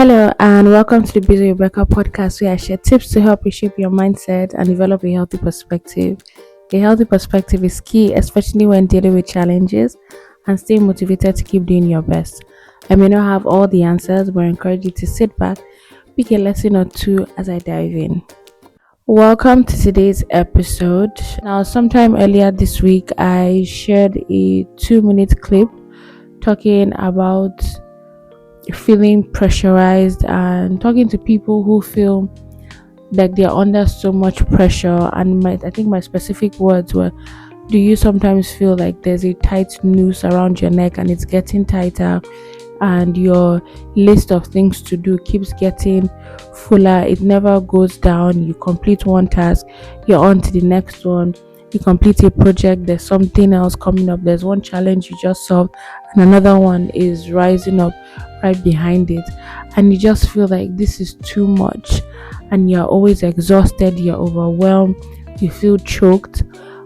Hello, and welcome to the Busy With Becca podcast, where I share tips to help you shape your mindset and develop a healthy perspective. A healthy perspective is key, especially when dealing with challenges and stay motivated to keep doing your best. I may not have all the answers, but I encourage you to sit back, pick a lesson or two as I dive in. Welcome to today's episode. Now, sometime earlier this week, I shared a 2-minute clip talking about feeling pressurized and talking to people who feel like they're under so much pressure. And I think my specific words were, do you sometimes feel like there's a tight noose around your neck and it's getting tighter, and your list of things to do keeps getting fuller? It never goes down. You complete one task, you're on to the next one. You complete a project, there's something else coming up. There's one challenge you just solved, and another one is rising up right behind it. And you just feel like this is too much, and you're always exhausted, you're overwhelmed, you feel choked,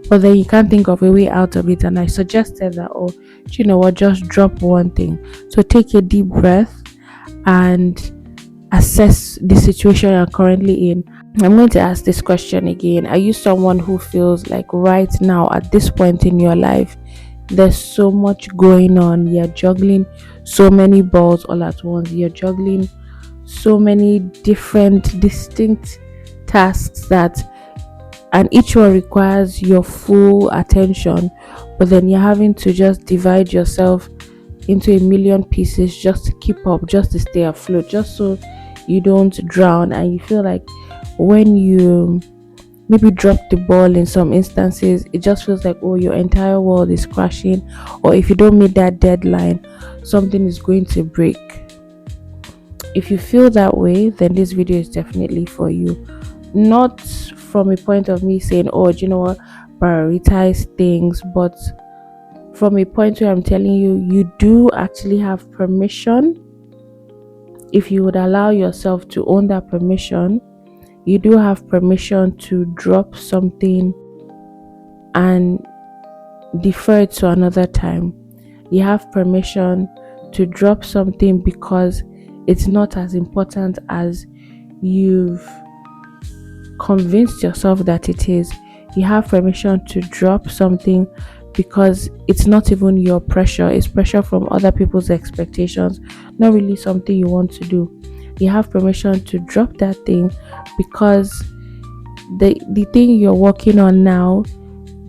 but then you can't think of a way out of it. And I suggested that, oh, you know what, just drop one thing. So take a deep breath and assess the situation you're currently in. I'm going to ask this question again. Are you someone who feels like right now at this point in your life there's so much going on, you're juggling so many balls all at once, you're juggling so many different distinct tasks, that and each one requires your full attention, but then you're having to just divide yourself into a million pieces just to keep up, just to stay afloat, just so you don't drown? And you feel like when you maybe drop the ball in some instances, it just feels like, oh, your entire world is crashing, or if you don't meet that deadline, something is going to break. If you feel that way, then this video is definitely for you. Not from a point of me saying, oh, do you know what, prioritize things, but from a point where I'm telling you, you do actually have permission. If you would allow yourself to own that permission, you do have permission to drop something and defer it to another time. You have permission to drop something because it's not as important as you've convinced yourself that it is. You have permission to drop something because it's not even your pressure, it's pressure from other people's expectations, not really something you want to do. You have permission to drop that thing because the thing you're working on now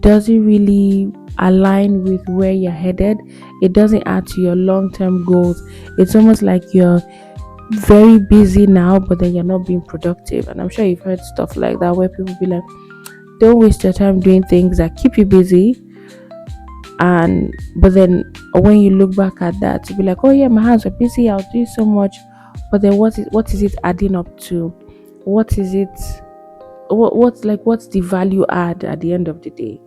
doesn't really align with where you're headed. It doesn't add to your long-term goals. It's almost like you're very busy now, but then you're not being productive. And I'm sure you've heard stuff like that, where people be like, don't waste your time doing things that keep you busy. And but then when you look back at that, you'll be like, oh yeah, my hands are busy, I'll do so much. But then what is it adding up to? What is it, what's the value add at the end of the day?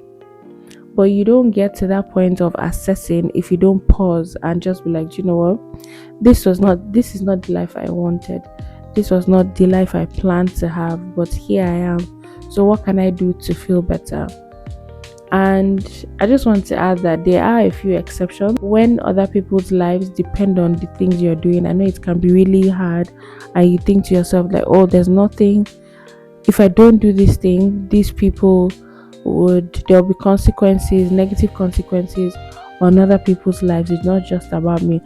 But you don't get to that point of assessing if you don't pause and just be like, do you know what, this is not the life I wanted, this was not the life I planned to have, but here I am. So what can I do to feel better? And I just want to add that there are a few exceptions when other people's lives depend on the things you're doing. I know it can be really hard, and you think to yourself like, oh, there's nothing, if I don't do this thing, these people there'll be consequences, negative consequences on other people's lives. It's not just about me.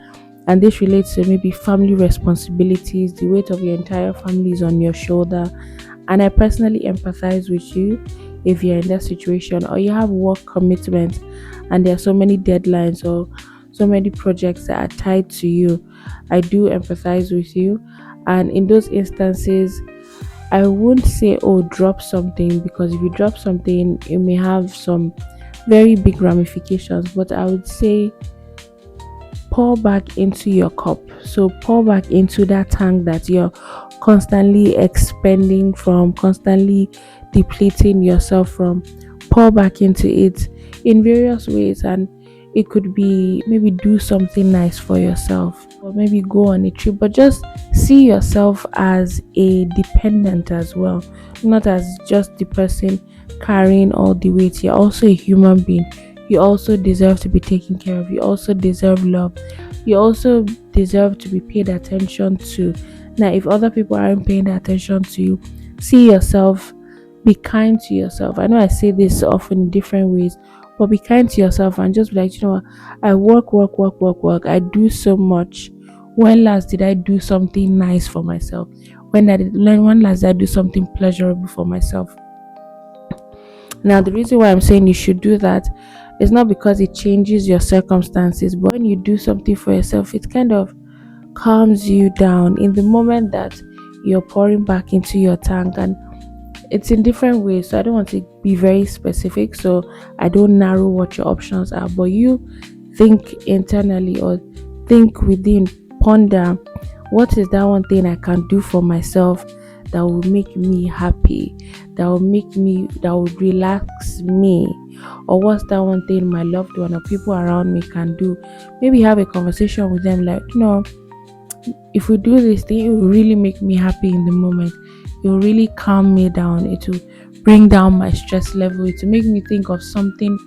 And this relates to maybe family responsibilities. The weight of your entire family is on your shoulder. And I personally empathize with you if you're in that situation, or you have work commitments and there are so many deadlines or so many projects that are tied to you. I do empathize with you. And in those instances, I won't say, oh, drop something, because if you drop something, it may have some very big ramifications. But I would say pour back into your cup. So pour back into that tank that you're constantly expending from, constantly depleting yourself from. Pour back into it in various ways. And it could be maybe do something nice for yourself, or maybe go on a trip, but just see yourself as a dependent as well, not as just the person carrying all the weight. You're also a human being. You also deserve to be taken care of. You also deserve love. you also deserve to be paid attention to. Now, if other people aren't paying attention to you, see yourself, be kind to yourself. I know I say this often in different ways, but be kind to yourself and just be like, you know what, I work, work, work, work, work. I do so much. When last did I do something nice for myself? When last did I do something pleasurable for myself? Now, the reason why I'm saying you should do that is not because it changes your circumstances, but when you do something for yourself, it kind of calms you down in the moment that you're pouring back into your tank. And it's in different ways, so I don't want to be very specific, so I don't narrow what your options are, but you think internally or think within, ponder, what is that one thing I can do for myself that will make me happy, that will relax me? Or what's that one thing my loved one or people around me can do? Maybe have a conversation with them, like, if we do this thing, it will really make me happy in the moment. It will really calm me down. It will bring down my stress level. It will make me think of something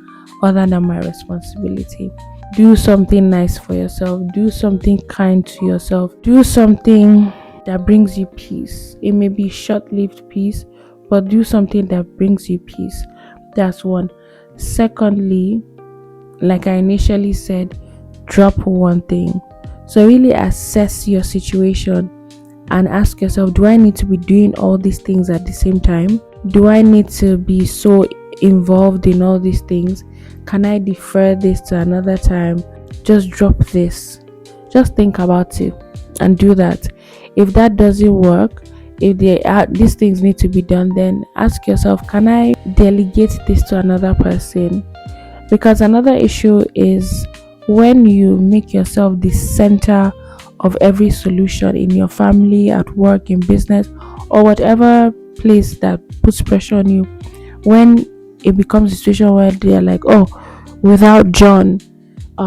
other than my responsibility. Do something nice for yourself. Do something kind to yourself. Do something that brings you peace. It may be short-lived peace, but do something that brings you peace. That's one. Secondly, like I initially said, drop one thing. So really assess your situation and ask yourself, do I need to be doing all these things at the same time? Do I need to be so involved in all these things? Can I defer this to another time? Just drop this. Just think about it and do that. If that doesn't work, if these things need to be done, then ask yourself, can I delegate this to another person? Because another issue is when you make yourself the center of every solution in your family, at work, in business, or whatever place that puts pressure on you. When it becomes a situation where they're like, oh, without John,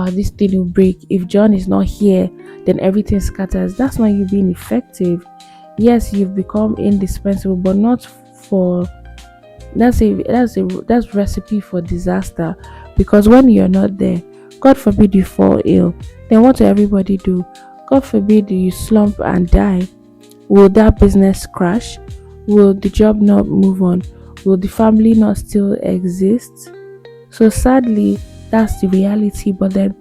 this thing will break. If John is not here, then everything scatters. That's not you being effective. Yes, you've become indispensable, but not for that's recipe for disaster. Because when you're not there, God forbid you fall ill, then what will everybody do? God forbid you slump and die. Will that business crash? Will the job not move on? Will the family not still exist? So sadly, that's the reality. But then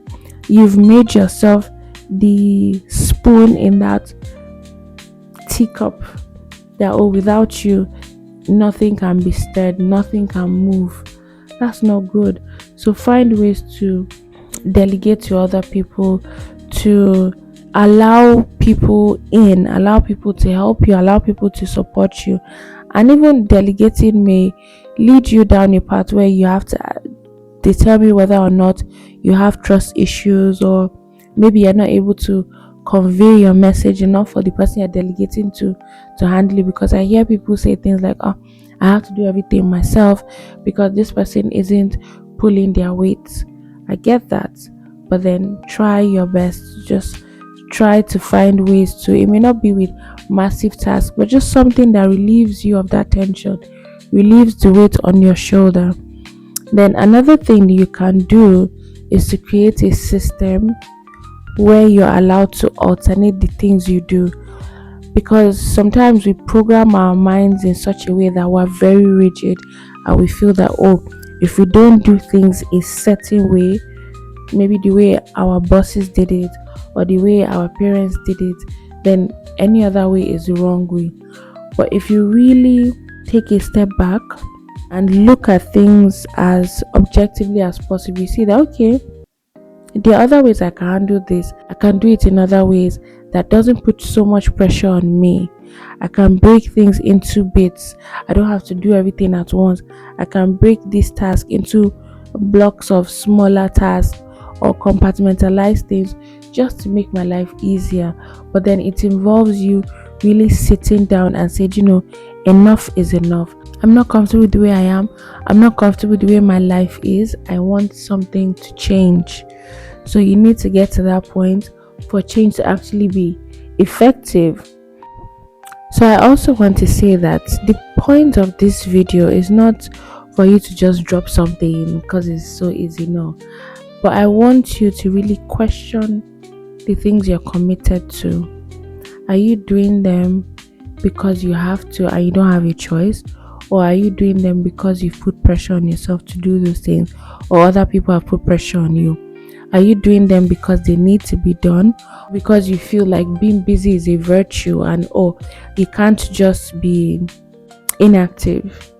you've made yourself the spoon in that teacup that, oh, without you, nothing can be stirred, nothing can move. That's not good. So find ways to delegate to other people, to allow people in, allow people to help you, allow people to support you. And even delegating may lead you down a path where you have to determine whether or not you have trust issues, or maybe you're not able to convey your message enough for the person you're delegating to handle it. Because I hear people say things like, oh, I have to do everything myself because this person isn't pulling their weight. I get that, but then try your best. Just try to find ways to, it may not be with massive tasks, but just something that relieves you of that tension, relieves the weight on your shoulder. Then another thing you can do is to create a system where you're allowed to alternate the things you do. Because sometimes we program our minds in such a way that we're very rigid, and we feel that, oh, if we don't do things a certain way, maybe the way our bosses did it or the way our parents did it, then any other way is the wrong way. But if you really take a step back and look at things as objectively as possible, you see that, okay, there are other ways I can handle this. I can do it in other ways that doesn't put so much pressure on me. I can break things into bits. I don't have to do everything at once. I can break this task into blocks of smaller tasks or compartmentalize things just to make my life easier. But then it involves you really sitting down and saying, enough is enough. I'm not comfortable with the way I am. I'm not comfortable with the way my life is. I want something to change. So you need to get to that point for change to actually be effective. So I also want to say that the point of this video is not for you to just drop something because it's so easy, no. But I want you to really question the things you're committed to? Are you doing them because you have to and you don't have a choice? Or are you doing them because you've put pressure on yourself to do those things, or other people have put pressure on you? Are you doing them because they need to be done? Because you feel like being busy is a virtue and you can't just be inactive.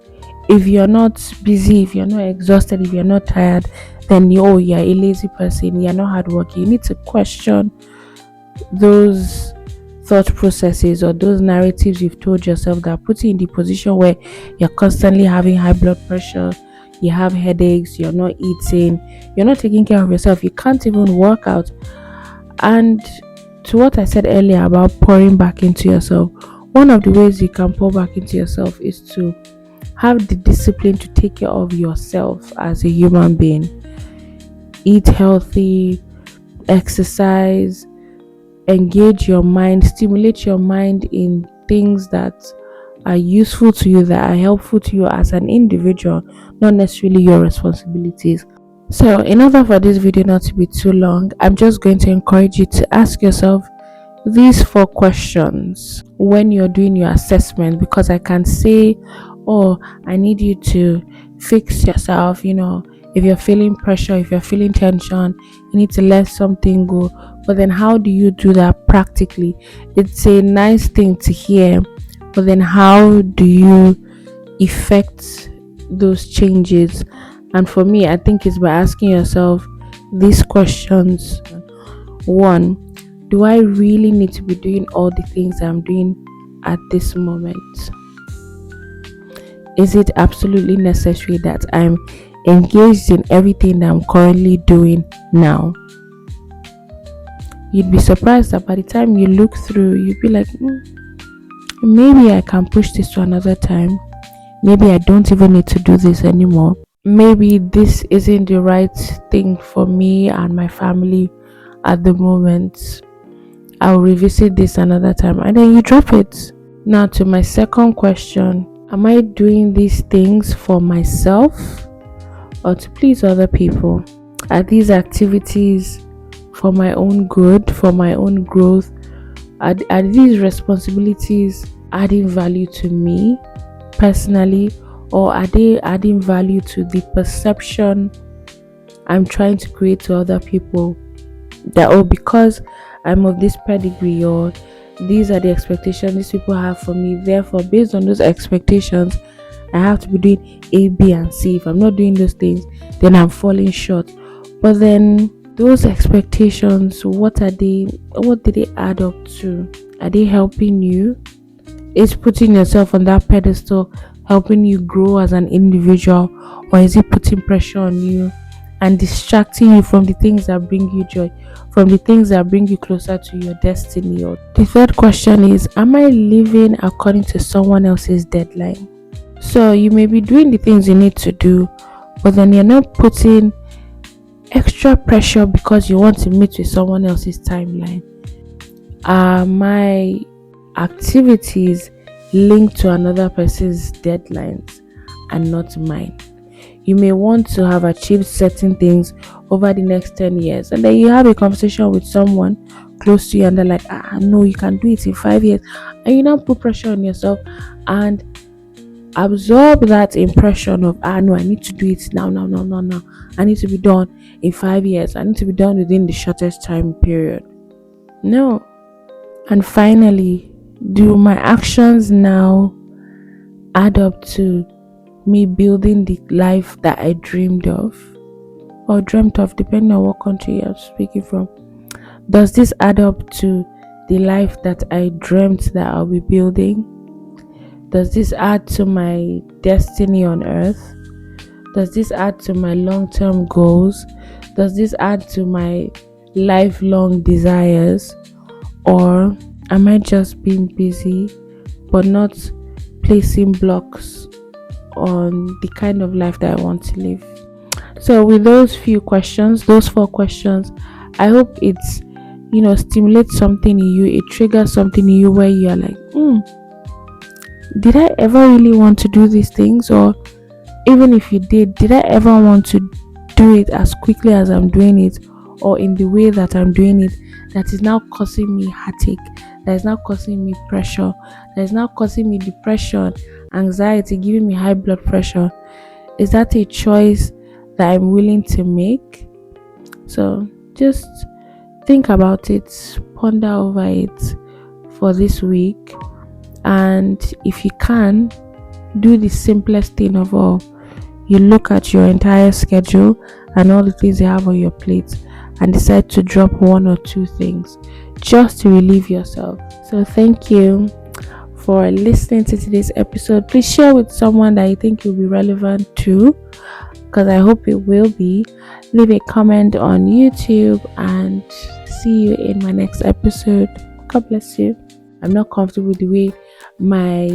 If you're not busy, if you're not exhausted, if you're not tired, then you're a lazy person, you're not hardworking. You need to question those thought processes or those narratives you've told yourself that put you in the position where you're constantly having high blood pressure, you have headaches, you're not eating, you're not taking care of yourself, you can't even work out. And to what I said earlier about pouring back into yourself, one of the ways you can pour back into yourself is to have the discipline to take care of yourself as a human being. Eat healthy, exercise, engage your mind, stimulate your mind in things that are useful to you, that are helpful to you as an individual, not necessarily your responsibilities. So, in order for this video not to be too long, I'm just going to encourage you to ask yourself these 4 questions when you're doing your assessment, because I can say, I need you to fix yourself. If you're feeling pressure, if you're feeling tension, you need to let something go. But then how do you do that practically? It's a nice thing to hear, but then how do you effect those changes? And for me, I think it's by asking yourself these questions. 1, do I really need to be doing all the things I'm doing at this moment? Is it absolutely necessary that I'm engaged in everything that I'm currently doing now? You'd be surprised that by the time you look through, you'd be like, maybe I can push this to another time. Maybe I don't even need to do this anymore. Maybe this isn't the right thing for me and my family at the moment. I'll revisit this another time, and then you drop it. Now to my second question, am I doing these things for myself or to please other people? Are these activities for my own good, for my own growth? Are these responsibilities adding value to me personally, or are they adding value to the perception I'm trying to create to other people? That because I'm of this pedigree, or these are the expectations these people have for me, therefore based on those expectations I have to be doing A, B and C. If I'm not doing those things, then I'm falling short. But then those expectations, what do they add up to? Are they helping you? Is putting yourself on that pedestal helping you grow as an individual, or is it putting pressure on you and distracting you from the things that bring you joy, from the things that bring you closer to your destiny? Or the third question is, am I living according to someone else's deadline? So you may be doing the things you need to do, but then you're not putting extra pressure because you want to meet with someone else's timeline. Are my activities linked to another person's deadlines and not mine? You may want to have achieved certain things over the next 10 years, and then you have a conversation with someone close to you and they're like, no, you can do it in 5 years, and you now put pressure on yourself and absorb that impression of no, I need to do it now. I need to be done in 5 years. I need to be done within the shortest time period. No. And finally, do my actions now add up to me building the life that I dreamed of, or dreamt of, depending on what country you're speaking from? Does this add up to the life that I dreamt that I'll be building? Does this add to my destiny on earth? Does this add to my long-term goals? Does this add to my lifelong desires? Or am I just being busy but not placing blocks on the kind of life that I want to live? So with those 4 questions, I hope it's stimulates something in you, it triggers something in you where you're like, did I ever really want to do these things? Or even if you did I ever want to do it as quickly as I'm doing it, or in the way that I'm doing it? that is now causing me heartache, that is now causing me pressure, that is now causing me depression, anxiety, giving me high blood pressure? Is that a choice that I'm willing to make? So just think about it, ponder over it for this week, and if you can, do the simplest thing of all. You look at your entire schedule and all the things you have on your plate and decide to drop one or two things just to relieve yourself. So thank you for listening to today's episode. Please share with someone that you think will be relevant to, because I hope it will be. Leave a comment on YouTube and see you in my next episode. God bless you. I'm not comfortable with the way my